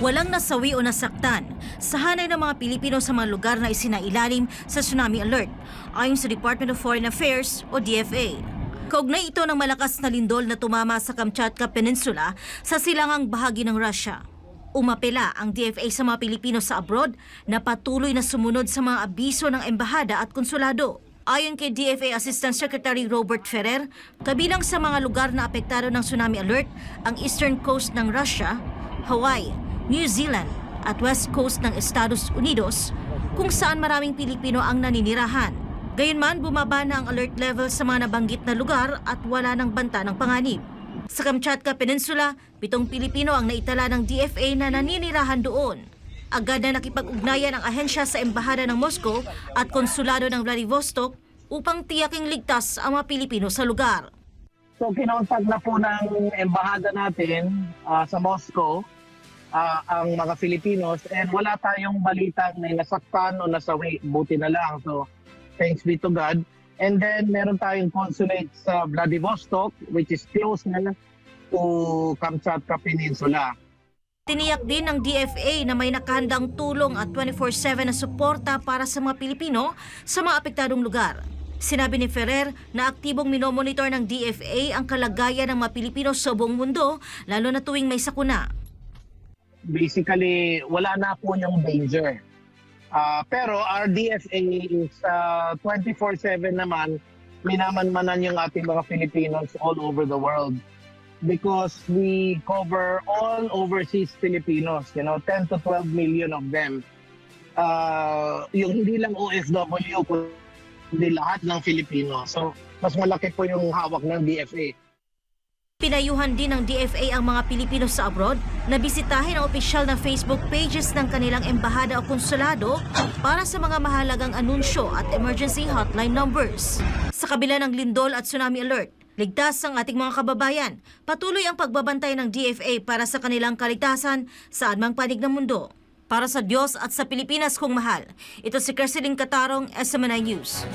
Walang nasawi o nasaktan sa hanay ng mga Pilipino sa mga lugar na isinailalim sa tsunami alert, ayon sa Department of Foreign Affairs o DFA. Kaugnay ito ng malakas na lindol na tumama sa Kamchatka Peninsula sa silangang bahagi ng Russia. Umapela ang DFA sa mga Pilipino sa abroad na patuloy na sumunod sa mga abiso ng embahada at konsulado. Ayon kay DFA Assistant Secretary Robert Ferrer, kabilang sa mga lugar na apektado ng tsunami alert ang eastern coast ng Russia, Hawaii, New Zealand at west coast ng Estados Unidos kung saan maraming Pilipino ang naninirahan. Gayunman, bumaba na ang alert level sa mga nabanggit na lugar at wala ng banta ng panganib. Sa Kamchatka Peninsula, 7 Pilipino ang naitala ng DFA na naninirahan doon. Agad na nakipag-ugnayan ang ahensya sa Embahada ng Moscow at Konsulado ng Vladivostok upang tiyaking ligtas ang mga Pilipino sa lugar. So kinontakt na po ng embahada natin sa Moscow ang mga Filipinos and wala tayong balitang may nasaktan o nasawi, buti na lang. So thanks be to God. And then meron tayong consulate sa Vladivostok which is close na to Kamchatka Peninsula. Tiniyak din ng DFA na may nakahandang tulong at 24/7 na suporta para sa mga Pilipino sa mga apektadong lugar. Sinabi ni Ferrer na aktibong minomonitor ng DFA ang kalagayan ng mga Pilipino sa buong mundo, lalo na tuwing may sakuna. Basically, wala na po yung danger. Pero our DFA is 24/7 naman, minamanmanan yung ating mga Filipinos all over the world. Because we cover all overseas Filipinos, 10 to 12 million of them. Yung hindi lang OFW, kundi lahat ng Filipino. So, mas malaki po yung hawak ng DFA. Pinayuhan din ng DFA ang mga Pilipino sa abroad na bisitahin ang opisyal na Facebook pages ng kanilang embahada o konsulado para sa mga mahalagang anunsyo at emergency hotline numbers. Sa kabila ng lindol at tsunami alert, ligtas ang ating mga kababayan. Patuloy ang pagbabantay ng DFA para sa kanilang kaligtasan saan mang panig ng mundo. Para sa Diyos at sa Pilipinas kong mahal, ito si Kerseling Catarong, SMNI News.